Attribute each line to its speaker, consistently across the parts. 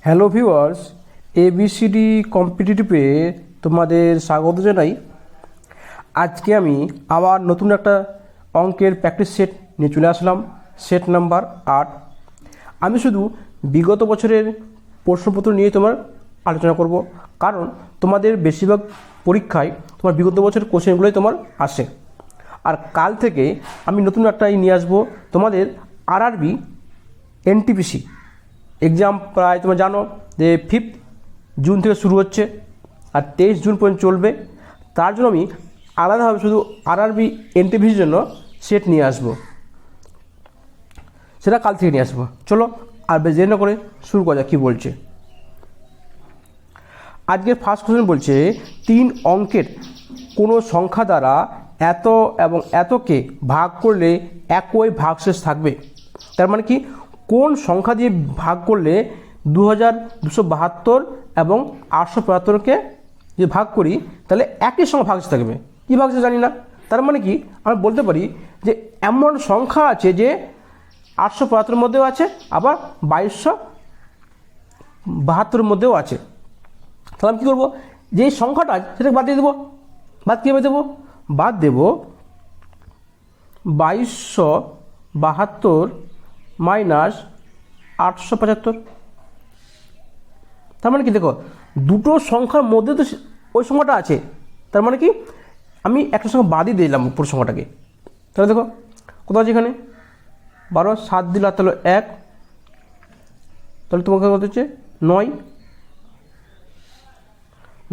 Speaker 1: Hello viewers, ABCD কম্পিটিটিভে তোমাদের স্বাগত জানাই। আজকে আমি আবার নতুন একটা অঙ্কের প্র্যাকটিস সেট নিয়ে চলে আসলাম, সেট নাম্বার 8। আমি শুধু বিগত বছরের প্রশ্নপত্র নিয়ে তোমার আলোচনা করব, কারণ তোমাদের বেশিরভাগ পরীক্ষায় তোমার বিগত বছরের কোশ্চেনগুলোই তোমার আসে। আর কাল থেকে আমি নতুন একটাই নিয়ে আসবো, তোমাদের আরআরবি এনটিপিসি এক্সাম প্রায় তোমরা জানো যে 5 জুন থেকে শুরু হচ্ছে আর 23 জুন পর্যন্ত চলবে। তার জন্য আমি আলাদাভাবে শুধু আরআরবি এনটিপিসির জন্য সেট নিয়ে আসবো, সেটা কাল থেকে নিয়ে আসবো। চলো আর বেশি দেরি না করে শুরু করা যাক। কী বলছে আজকের ফার্স্ট কোশ্চেন? বলছে 3 অঙ্কের কোনো সংখ্যা দ্বারা এত এবং এতকে ভাগ করলে একই ভাগশেষ থাকবে। তার মানে কি, কোন সংখ্যা দিয়ে ভাগ করলে 2272 এবং 875কে যদি ভাগ করি তাহলে একই সংখ্যা ভাগশেষ থাকবে। কী ভাগশেষ জানি না। তার মানে কি, আমরা বলতে পারি যে এমন সংখ্যা আছে যে 875 মধ্যেও আছে, আবার 2272 মধ্যেও আছে। তাহলে আমি কী করবো, যে সংখ্যাটা সেটাকে বাদ দিয়ে দেবো। বাদ কীভাবে দেবো? বাদ দেব 2272 মাইনাস 875। তার মানে কি, দেখো দুটো সংখ্যার মধ্যে তো ওই সংখ্যাটা আছে। তার মানে কি, আমি একটা সংখ্যা বাদই দিলাম পুরো সংখ্যাটাকে। তাহলে দেখো কোথাও আছে এখানে 12, 7 দিলে আর তাহলে 1, তাহলে তোমাকে কত হচ্ছে 9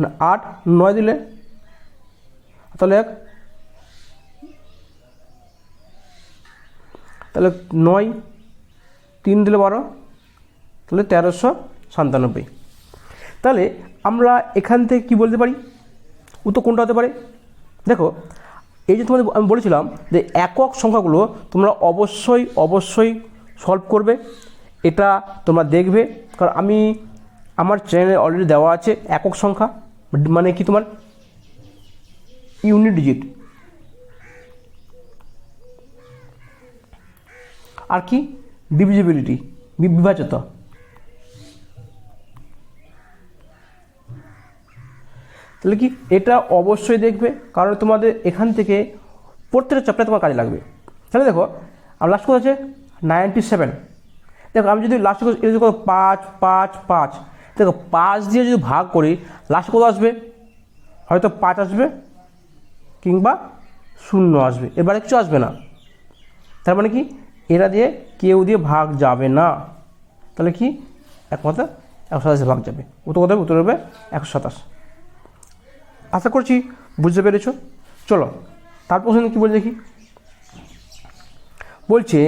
Speaker 1: না 8, 9 দিলে তাহলে 1, তাহলে 9, 3 দিলে 12, তাহলে 1397। তাহলে আমরা এখান থেকে কি বলতে পারি, উত্তর কোনটা হতে পারে? দেখো এই যে তোমাদের আমি বলেছিলাম যে একক সংখ্যাগুলো তোমরা অবশ্যই সলভ করবে। এটা তোমরা দেখবে, কারণ আমি আমার চ্যানেলে অলরেডি দেওয়া আছে একক সংখ্যা মানে কি তোমার ইউনিট ডিজিট, আর কি ডিভিজিবিলিটি বিভাজ্যতা। তাহলে কি এটা অবশ্যই দেখবে, কারণ তোমাদের এখান থেকে প্রত্যেকটা চ্যাপ্টারে তোমার কাজে লাগবে। তাহলে দেখো আর লাস্ট কত আছে 97। দেখো আমি যদি লাস্ট যদি 5 5 5, দেখো 5 দিয়ে যদি ভাগ করি লাস্ট কত আসবে? হয়তো 5 আসবে কিংবা 0 আসবে, এবারে কিছু আসবে না। তার মানে কি, এরা দিয়ে কেউ দিয়ে ভাগ যাবে না। তাহলে কি একমাত্র 127 ভাগ যাবে। উত্তর কত হবে? উত্তর হবে 127। আশা করছি বুঝতে পেরেছ। চলো তারপর কি বলে দেখি। বলছে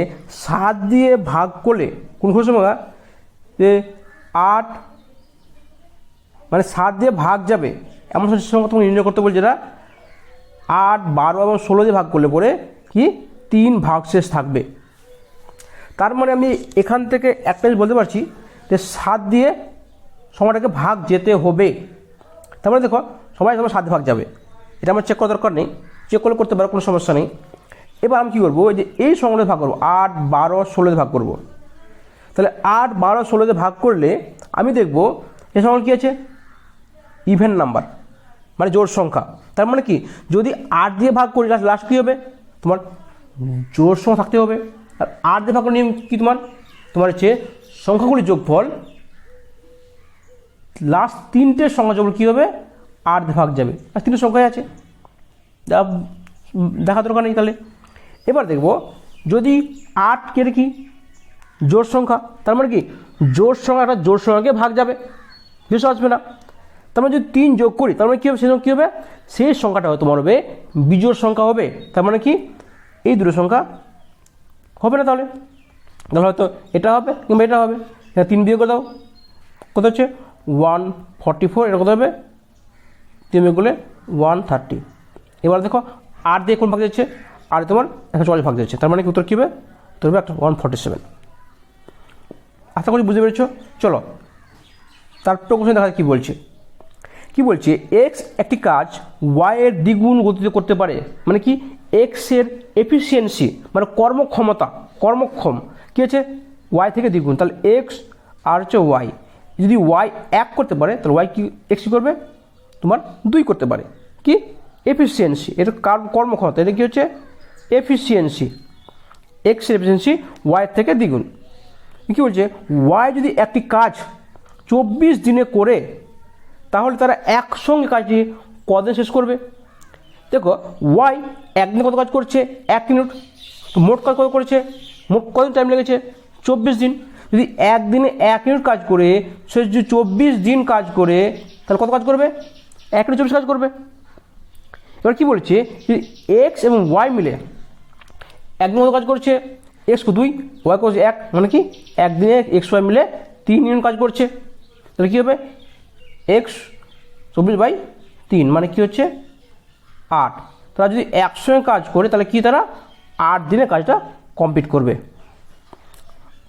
Speaker 1: 7 দিয়ে ভাগ করলে কোন সংখ্যা যে 8 মানে 7 দিয়ে ভাগ যাবে এমন সংখ্যা তোমাকে নির্ণয় করতে বলছে। যেটা 8, 12 এবং 16 দিয়ে ভাগ করলে পরে কি 3 ভাগশেষ থাকবে। তার মানে আমি এখান থেকে একটা জিনিস বলতে পারছি যে 7 দিয়ে সংখ্যাটাকে ভাগ যেতে হবে। তার মানে দেখো সবাই 7 দিয়ে ভাগ যাবে, এটা আমার চেক করার দরকার নেই, চেক করলে করতে পারো, কোনো সমস্যা নেই। এবার আমি কী করবো, যে এই সংখ্যাটা ভাগ করবো 8, 12, 16 দিয়ে ভাগ করবো। তাহলে 8, 12, 16 দিয়ে ভাগ করলে আমি দেখবো এই সংখ্যা কী আছে, ইভেন নাম্বার মানে জোড় সংখ্যা। তার মানে কি, যদি 8 দিয়ে ভাগ করি লাস্ট কী হবে, তোমার জোড় সংখ্যা থাকতে হবে। আর 8 দিয়ে ভাগ করার নিয়ম কী, তোমার হচ্ছে সংখ্যাগুলির যোগফল লাস্ট 3টে সংখ্যা যোগফল কী হবে, 8 দিয়ে ভাগ যাবে। আর 3টে সংখ্যাই আছে, যা দেখা দরকার নেই। তাহলে এবার দেখব যদি 8 কে কি জোড় সংখ্যা, তার মানে কি জোড় সংখ্যা একটা জোড় সংখ্যাকে ভাগ যাবে, বেশি আসবে না। তার মানে যদি 3 যোগ করি তার মানে কী হবে, সেই কী হবে, সেই সংখ্যাটা হয়তো তোমার হবে বিজোড় সংখ্যা হবে। তার মানে কি এই দুটো সংখ্যা হবে না। তাহলে হয়তো এটা হবে কিংবা এটা হবে। 3 বিয়োগ করে দাও, কত হচ্ছে 144, এটা কত হবে 3 বিয়োগ করলে 130। এবার দেখো 8 দিয়ে কোন ভাগ যাচ্ছে, আর তোমার 144 ভাগ যাচ্ছে। তার মানে কি উত্তর কী হবে, উত্তর হবে একটা 147। আশা করি বুঝতে পেরেছ। চলো তারপর কোশ্চেন দেখা কী বলছে। এক্স একটি কাজ ওয়াই এর দ্বিগুণ গতিতে করতে পারে। মানে কি, এক্স এর এফিসিয়েন্সি মানে কর্মক্ষম কী আছে ওয়াই থেকে দ্বিগুণ। তাহলে এক্স আর হচ্ছে ওয়াই, যদি ওয়াই 1 করতে পারে তাহলে ওয়াই কি এক্স কী করবে, তোমার 2 করতে পারে। কি এফিসিয়েন্সি, এটা কর্মক্ষমতা, এটা কি হচ্ছে এফিসিয়েন্সি, এক্সের এফিসিয়েন্সি ওয়াইয়ের থেকে দ্বিগুণ। কী বলছে, ওয়াই যদি একটি কাজ 24 দিনে করে তাহলে তারা একসঙ্গে কাজটি কদিন শেষ করবে। দেখো ওয়াই একদিনে কত কাজ করছে, 1 মিনিট, তো মোট কাজ কত করেছে, মোট কদিন টাইম লেগেছে 24 দিন। যদি একদিনে 1 মিনিট কাজ করে সে যদি 24 দিন কাজ করে তাহলে কত কাজ করবে, 1 মিনিট 24 কাজ করবে। এবার কী বলছে, যদি এক্স এবং ওয়াই মিলে একদিন কত কাজ করছে, এক্স 2 ওয়াই করছে 1, মানে কি একদিনে এক্স ওয়াই মিলে 3 ইউনিট কাজ করছে, তাহলে কী হবে এক্স 24/3 মানে কি হচ্ছে 8। তারা যদি একসঙ্গে কাজ করে তাহলে কি তারা 8 দিনে কাজটা কমপ্লিট করবে।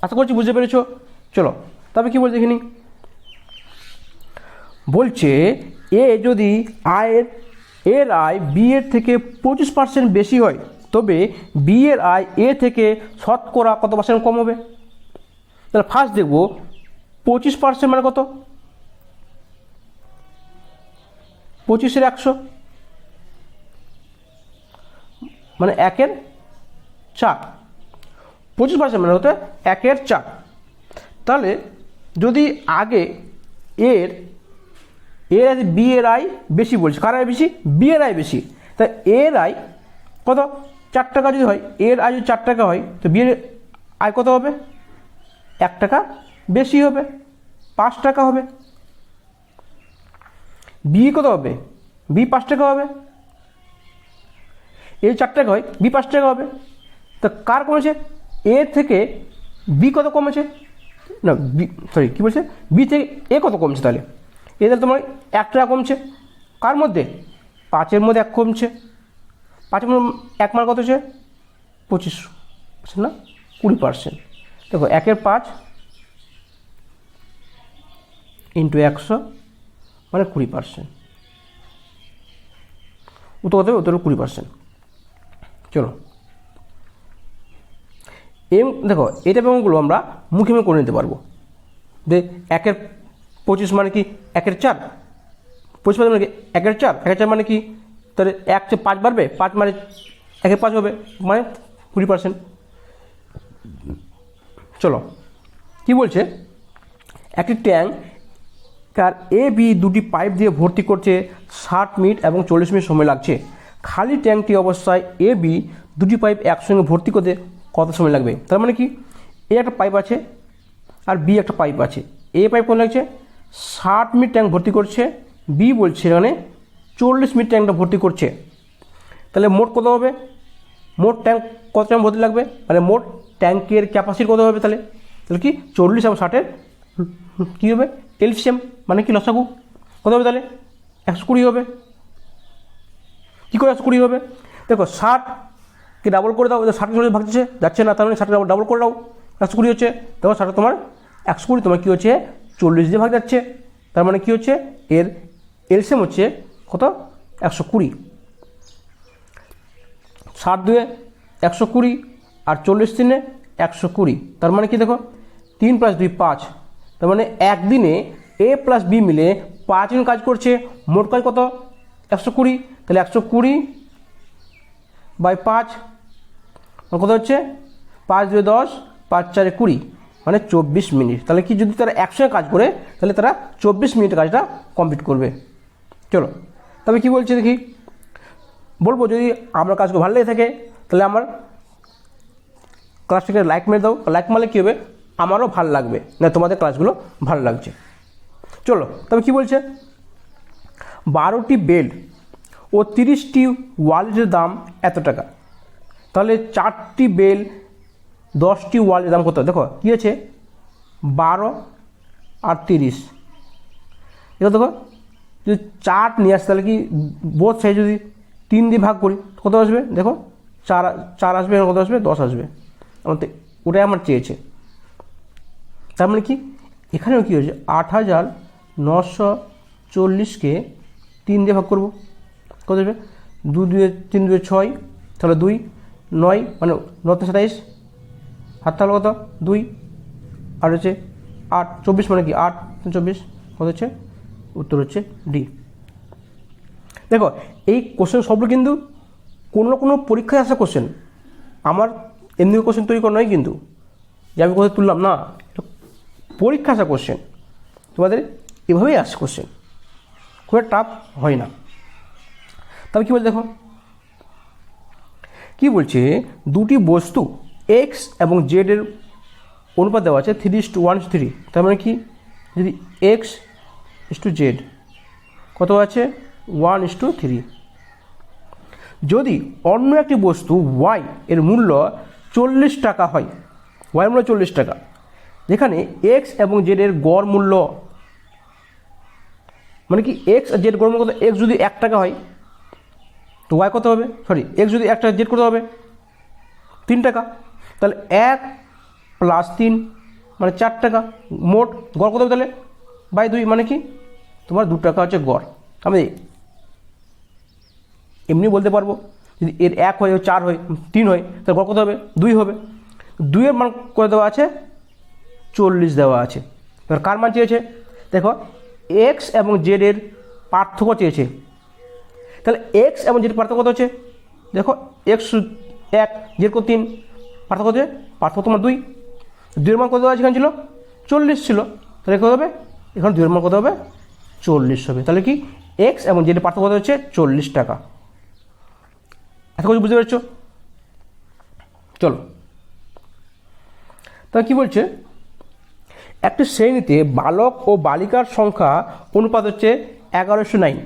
Speaker 1: আশা করছি বুঝতে পেরেছো। চলো তবে কী বলছে দেখিনি, বলছে এ যদি এর আয় বি এর থেকে 25% বেশি হয় তবে বি এর আয় এ থেকে শতকরা কত পার্সেন্ট কম হবে। তাহলে ফার্স্ট দেখবো 25% মানে কত, 25-এর 100 মানে 1/4, 25% মানে হতে 1/4। তাহলে যদি আগে এর বি এর আয় বেশি বলছে, কার আয় বেশি, বি এর আয় বেশি, তাই এর আয় কত 4 টাকা যদি হয়, এর আয় যদি 4 টাকা হয় তো বি এর আয় কত হবে, 1 টাকা বেশি হবে, 5 টাকা হবে। বি কত হবে, বি 5 টাকা হবে, এ 4 টাকা হয় বি 5 টাকা হবে। তো কার কমেছে, এ থেকে বি কত কমেছে, না বি সরি কী বলছে, বি থেকে এ কত কমছে, তাহলে এ তাহলে তোমার 1 টাকা কমছে, কার মধ্যে 5-এর মধ্যে 1 কমছে, 5-এর মধ্যে 1 মান কত হচ্ছে 25 না 20%। দেখো 1/5 ইন্টু 100 মানে 20%, উত্তর কত হবে, উত্তর 20%। চলো দেখো এটা ব্যাপারগুলো আমরা মুখে মুখে করে নিতে পারবো। যে 1/25 মানে কি 1/4, 25 মানে কি 1/4, 1/4 মানে কি, তাহলে 1 থেকে 5 বাড়বে, 5 মানে 1/5 হবে মানে 20%। চলো কি বলছে, একটি ট্যাঙ্ক কার এ বি দুটি পাইপ দিয়ে ভর্তি করছে, 60 মিনিট এবং 40 মিনিট সময় লাগছে। খালি ট্যাঙ্কটি অবস্থায় এ বি দুটি পাইপ একসঙ্গে ভর্তি করতে কত সময় লাগবে। তার মানে কি, এ একটা পাইপ আছে আর বি একটা পাইপ আছে, এ পাইপ কোন লাগছে 60 মিনিট ট্যাঙ্ক ভর্তি করছে, বি বলছে এখানে 40 মিনিট ট্যাঙ্কটা ভর্তি করছে। তাহলে মোট কত হবে, মোট ট্যাঙ্ক কত টাইম ভর্তি লাগবে, মানে মোট ট্যাঙ্কের ক্যাপাসিটি কত হবে, তাহলে তাহলে কি 40 এবং 60-এর কী হবে এলসিএম মানে কি লসাগু কত হবে, তাহলে 120 হবে। কী করে 120 হবে, দেখো 60কে ডাবল করে দাও, 60 ভাগছে যাচ্ছে না, তার মানে 60 ডাবল করে দাও 120 হচ্ছে। দেখো 60 তোমার 120 তোমার কী হচ্ছে 40 দিয়ে ভাগ যাচ্ছে, তার মানে কী হচ্ছে এর এলসিএম হচ্ছে কত 120। 60 2 120 আর 40 3 120, তার মানে কি দেখো 3 + 2 5, তার মানে একদিনে এ প্লাস বি মিলে 5 দিন কাজ করছে, মোট কাজ কত 120, তাহলে 120/5 কত হচ্ছে 5 2 10 5 4 20 মানে 24 মিনিট। তাহলে কি যদি তারা একসঙ্গে কাজ করে তাহলে তারা 24 মিনিটে কাজটা কমপ্লিট করবে। চলো তবে কি বলছে দেখি, বলবো যদি আমার কাজগুলো ভালো লেগে থাকে তাহলে আমার ক্লাসটাকে লাইক মেরে দাও, লাইক মারলে কী হবে আমারও ভালো লাগবে, না তোমাদের ক্লাসগুলো ভালো লাগছে। চলো তবে কি বলছে, 12টি বেল্ট ও 30টি ওয়ালেটের দাম এত টাকা, তাহলে 4টি বেল্ট 10টি ওয়ালেটের দাম কত, দেখো কী আছে 12 আর 30, এটা দেখো যদি 4 নিয়ে আসে তাহলে কি বোথ সাইড যদি 3 দিয়ে ভাগ করি কত আসবে, দেখো 4 আসবে, কত আসবে 10 আসবে, ওটাই আমার চেয়েছে। তার মানে কি এখানেও কী হয়েছে 8940কে 3 দিয়ে ভাগ করবো কত আসবে, 2 2 3 2 6, তাহলে 2 9 মানে 9 27, হাত তাহলে কত 2 আর হচ্ছে 8 24 মানে কি 8 24 কত হচ্ছে উত্তর হচ্ছে ডি। দেখো এই কোশ্চেন সবগুলো কিন্তু কোনো না কোনো পরীক্ষায় আসা কোশ্চেন, আমার এমনি কোশ্চেন তৈরি করা নয় কিন্তু যে আমি কোথায় তুললাম না, পরীক্ষা আসা কোশ্চেন, তোমাদের এভাবেই আসে কোশ্চেন, খুব একটা টাফ হয় না। তবে কী বলছে দেখো, কী বলছে দুটি বস্তু এক্স এবং জেডের অনুপাত দেওয়া আছে 3:1:3, তার মানে কি যদি এক্স ইস টু জেড কত আছে 1:3, যদি অন্য একটি বস্তু ওয়াই এর মূল্য 40 টাকা হয়, ওয়াই মূল্য 40 টাকা, যেখানে এক্স এবং জেডের গড় মূল্য মানে কি এক্স আর জেড গড় মূল্য কত, এক্স যদি 1 টাকা হয় তো ওয়াই কত হবে, সরি এক্স যদি 1 টাকা জেড কত হবে 3 টাকা, তাহলে 1 + 3 মানে 4 টাকা, মোট গড় কত হবে তাহলে /2 মানে কি তোমার 2 টাকা হচ্ছে গড়। আমি এমনি বলতে পারবো যদি এর 1 হয় 4 হয় 3 হয় তাহলে গড় কত হবে 2 হবে, 2 এর মান করে দেওয়া আছে 40 দেওয়া আছে। এবার কার মান চেয়েছে দেখো, এক্স এবং জেডের পার্থক্য চেয়েছে, তাহলে এক্স এবং জেড পার্থক্য কত হচ্ছে দেখো, এক্স 1 জেড কত 3, পার্থক্য হচ্ছে পার্থক্য তোমার 2, 2 এর মান কত দেওয়া আছে, এখানে ছিল 40 ছিল, তাহলে কত হবে এখানে 2 এর মান কত হবে 40 হবে, তাহলে কি এক্স এবং জেডের পার্থক্য কত হচ্ছে 40 টাকা। এত কিছু বুঝতে পেরেছো? চলো তা কি বলছে, একটি শ্রেণীতে বালক ও বালিকার সংখ্যা অনুপাত হচ্ছে 11:9,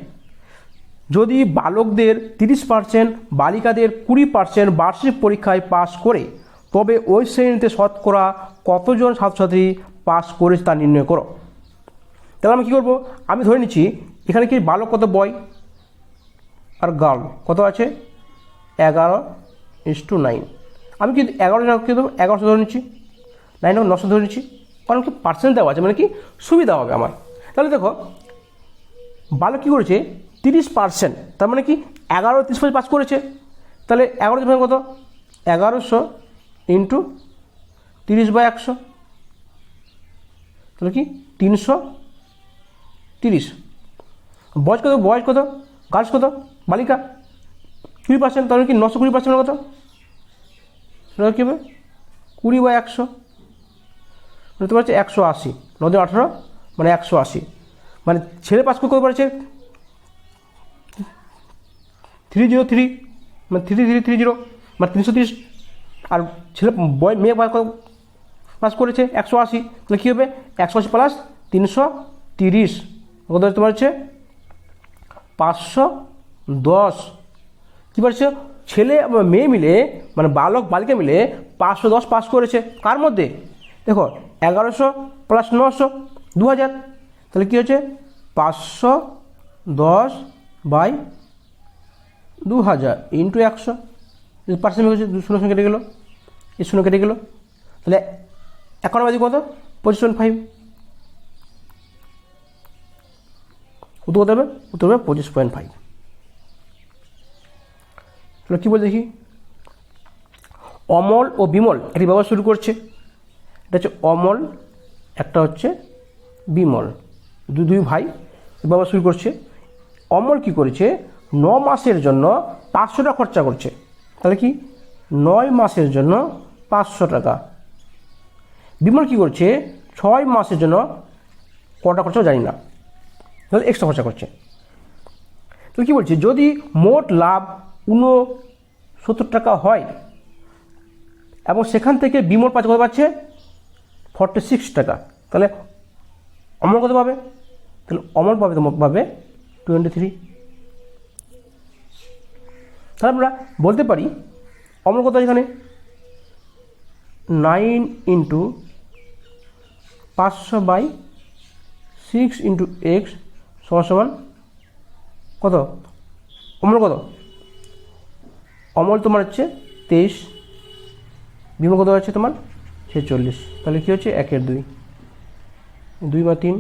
Speaker 1: যদি বালকদের 30%, বালিকাদের 20% বার্ষিক পরীক্ষায় পাস করে, তবে ওই শ্রেণীতে শতকরা কতজন ছাত্রছাত্রী পাস করেছে তা নির্ণয় করো। তাহলে আমি কী করবো, আমি ধরে নিচ্ছি এখানে কি বালক কত বয় আর গার্ল কত আছে 11:9, আমি কিন্তু 11 কী দেবো 1100 ধরে নিচ্ছি, 9 900 ধরে নিচ্ছি, কারণ কি পার্সেন্ট দেওয়া আছে মানে কি সুবিধা হবে আমার। তাহলে দেখো বালক কী করেছে 30%, তার মানে কি 30% পাস করেছে, তাহলে 11 কত 1100 ইন্টু 30/100, তাহলে কি 330। বয়স কত গার্লস কত বালিকা 20%, তাহলে কি 920% কত, সেটা কী হবে 20/100 মানে তোমার হচ্ছে 180, 9 18 মানে 180, মানে ছেলে পাস করতে পারছে 303 মানে 3330 মানে 330, আর ছেলে মেয়ে পাস করেছে 180, তাহলে কী হবে 180 + 330 কত তোমার হচ্ছে 510, কী বলছে ছেলে মেয়ে মিলে মানে বালক বালিকা মিলে 510 পাস করেছে, কার মধ্যে দেখো 1100 + 900 2000, তাহলে কী হচ্ছে 510/2000 ইন্টু 100, পার্সেন্ট হচ্ছে 0 কেটে গেলো, এই 0 কেটে গেলো, তাহলে এখন বাজি কত 25.5, উত্তর কত হবে, উত্তর হবে 25.5। তাহলে কী বল দেখি, অমল ও বিমল একটি ব্যবসা শুরু করছে, এটা হচ্ছে অমল একটা হচ্ছে বিমল, দুই ভাই ব্যবসা শুরু করছে। অমল কি করেছে 9 মাসের জন্য 500 টাকা খরচা করছে, তাহলে কি 9 মাসের জন্য 500 টাকা। বিমল কি করছে 6 মাসের জন্য কটা খরচা জানি না, তাহলে এক্সট্রা খরচা করছে। তো কী বলছে যদি মোট লাভ 69 টাকা হয় এবং সেখান থেকে বিমল কত পাচ্ছে 46 টাকা, তাহলে অমল কত পাবে, তাহলে অমল পাবে 23। তাহলে আমরা বলতে পারি অমল কত এখানে 9 × 500/6 × x সমান কত, অমল কত, অমল তোমার হচ্ছে 23, বিমল কত হচ্ছে তোমার 46, তাহলে কী হচ্ছে 1 2 2 বা 3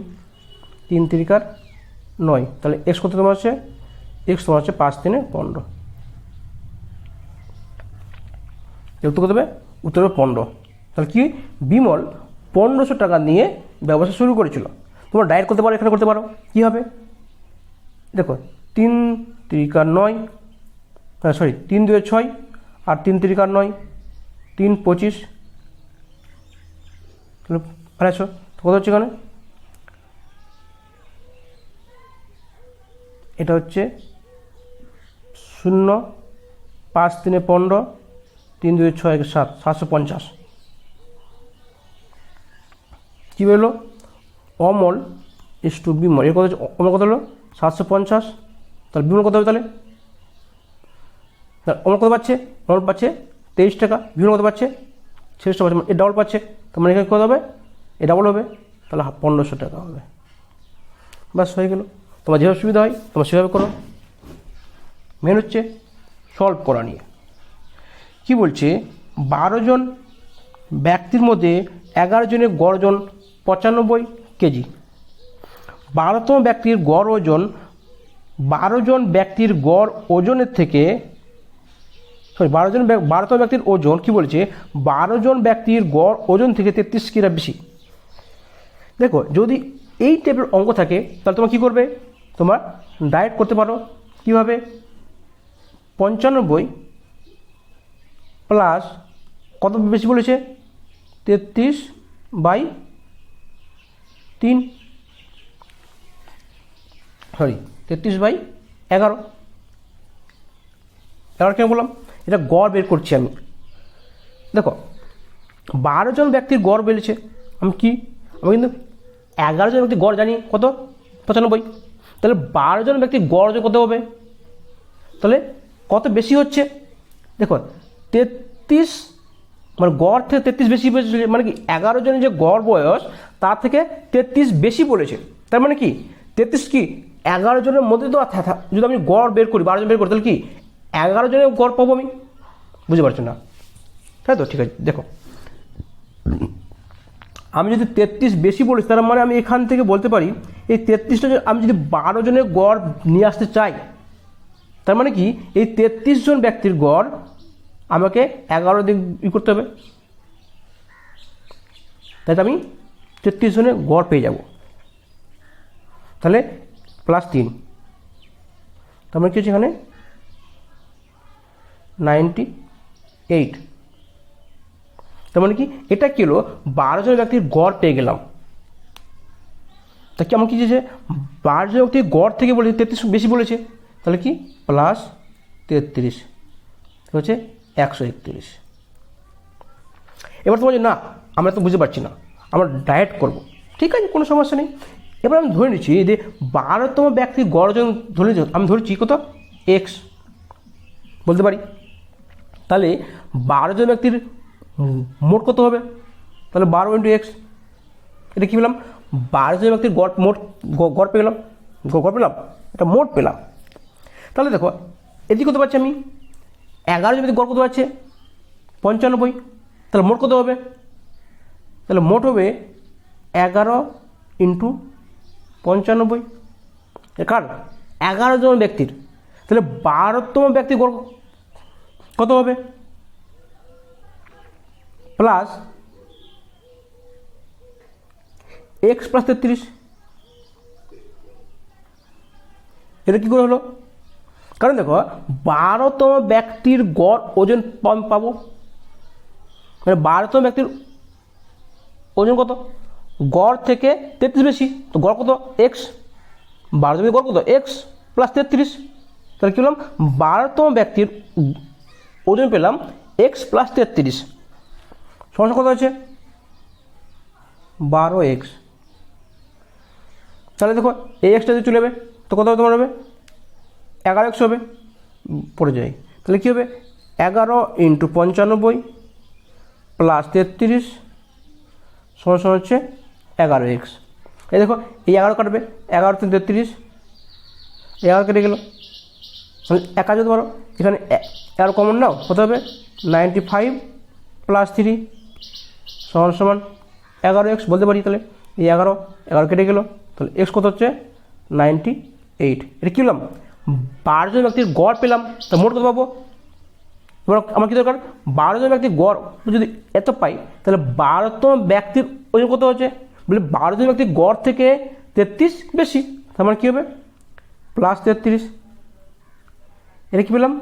Speaker 1: 3 3 9, তাহলে এক্স কত তোমার হচ্ছে, এক্স তোমার হচ্ছে 5 3 15, উত্তর কত হবে, উত্তর হবে 15। তাহলে কি বিমল 1500 টাকা নিয়ে ব্যবসা শুরু করেছিল, তোমরা ডাইরেক্ট করতে পারো, এখানে করতে পারো। কী হবে দেখো, 3 3 9, সরি 3 2 6 আর 3 3 9, 3 25, আড়াইশো। কত হচ্ছে এখানে? এটা হচ্ছে 0 5 3 15, 3 2 6 7, 750। কী বেরোলো? অমল ইস টু বিমল, এর কত হচ্ছে? অমল কত হলো? 750। তাহলে বিমল কত হবে? তাহলে অমল কত পাচ্ছে? অমল পাচ্ছে 23 টাকা। বিমল কত পাচ্ছে? 46 টাকা পাচ্ছে। এ ডাবল পাচ্ছে, তার মানে এখানে কত হবে? এ ডাবল হবে, তাহলে 1500 টাকা হবে। বাস হয়ে গেল। তোমার যেভাবে সুবিধা হয় তোমার সেভাবে করো। মেন হচ্ছে সলভ করা নিয়ে। কি বলছে? 12 জন ব্যক্তির মধ্যে 11 জনের গড় ওজন 95 কেজি। 12তম ব্যক্তির গড় ওজন 12 জন ব্যক্তির গড় ওজনের থেকে, সরি 12তম ব্যক্তির ওজন কি বলছে? 12 জন ব্যক্তির গড় ওজন থেকে 33 কিলো বেশি। দেখো, যদি এই টাইপের অঙ্ক থাকে তাহলে তোমার কী করবে? তোমার ডাইরেক্ট করতে পারো। কীভাবে? 95 প্লাস কত বেশি বলেছে? 33/3, সরি 33/11। এবার কেন বললাম? এটা গড় বের করছি আমি। দেখো, 12 জন ব্যক্তির গড় বেড়েছে। আমি কিন্তু 11 জন ব্যক্তির গড় জানি কত? 95। তাহলে 12 জন ব্যক্তির গড় ওজন কত হবে? তাহলে কত বেশি হচ্ছে? দেখো, 33, মানে গড় থেকে 33 বেশি বলেছে, মানে কি 11 জনের যে গড় বয়স তার থেকে 33 বেশি বলেছে। তার মানে কি 33 কি 11 জনের মধ্যে তো, যদি আমি গড় বের করি, 12 জন বের করি, তাহলে কি 11 জনের গড় পাবো আমি? বুঝতে পারছো না? তাই তো? ঠিক আছে, দেখো, আমি যদি 33 বেশি বলিস তার মানে আমি এখান থেকে বলতে পারি এই 33টা আমি যদি 12 জনের গড় নিয়ে আসতে চাই, তার মানে কি এই 33 জন ব্যক্তির গড় আমাকে 11 দিক করতে হবে। তাই আমি 33 জনের গড় পেয়ে যাব। তাহলে +3, তার মানে কি হচ্ছে এখানে 98। তার মানে কি এটা কি হলো? 12 জন ব্যক্তির গড় পেয়ে গেলাম। তা কি আমার কি যে 12 জন ব্যক্তির গড় থেকে বলেছে 33 বেশি বলেছে, তাহলে কি +33 হচ্ছে 131। এবার তোমার না আমরা তো বুঝতে পারছি না, আমরা ডায়েট করব, ঠিক আছে, কোনো সমস্যা নেই। এবার আমি ধরে নিচ্ছি যে 12তম ব্যক্তির গড় ওজন ধরে আমি ধরেছি কত? x বলতে পারি। তাহলে 12 জন ব্যক্তির মোট কত হবে? তাহলে 12 × x। এটা কী পেলাম? 12 জন ব্যক্তির গড়, মোট গড় পেলাম, এটা মোট পেলাম। তাহলে দেখো, এদিকে কত পাচ্ছি আমি? 11 জন ব্যক্তির গড় কত পাচ্ছে? 95। তাহলে মোট কত হবে? তাহলে মোট হবে 11 × 95। কার? 11 জন ব্যক্তির। তাহলে 12তম ব্যক্তির গড় কত হবে? Plus x + 33। এটা কী করে হলো? কারণ দেখো, 12তম ব্যক্তির গড় ওজন পাবো, মানে 12তম ব্যক্তির ওজন কত? গড় থেকে 33 বেশি, তো গড় কত? x। 12 জনের গড় কত? x + 33। তাহলে কী পেলাম? 12তম ব্যক্তির ওজন পেলাম x + 33। সমস্যা কত আছে? 12x। তাহলে দেখো, এই এক্সটা যদি চলে যাবে তো কত হবে? তোমার হবে 11x হবে। পড়ে যাই, তাহলে কী হবে? 11 × 95 + 33 সমান হচ্ছে 11x। এই দেখো, এই 11 কাটবে, 11 × 33, 11 কেটে গেল। এক কাজ হতে পারো, এখানে 11 কমন নাও, কত হবে? 95 + 3 সমান 11x বলতে পারি। তাহলে এই 11 কেটে গেল, তাহলে x কত হচ্ছে? 98। এটা কী পেলাম? 12 জন ব্যক্তির গড় পেলাম। তা মোট কত পাবো? আমার কী দরকার? 12 জন ব্যক্তির গড় যদি এত পাই, তাহলে 12তম ব্যক্তির ওজন কত হচ্ছে? বলে 12 জন ব্যক্তির গড় থেকে 33 বেশি, তার মানে কী হবে প্লাস 33। এটা কী পেলাম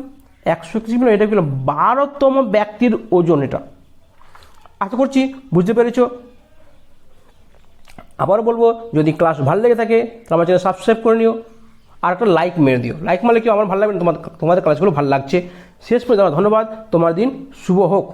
Speaker 1: 131 পেলাম, এটা পেলাম 12তম ব্যক্তির ওজন। এটা আশা করছি বুঝতে পেরেছ। আবারও বলবো, যদি ক্লাস ভালো লেগে থাকে তাহলে আমার চ্যানেল সাবস্ক্রাইব করে নিও, আর একটা লাইক মেরে দিও। লাইক মারলে কি আমার ভালো লাগবে না, তোমাদের ক্লাসগুলো ভালো লাগছে। শেষ পর্যন্ত আমার ধন্যবাদ। তোমার দিন শুভ হোক।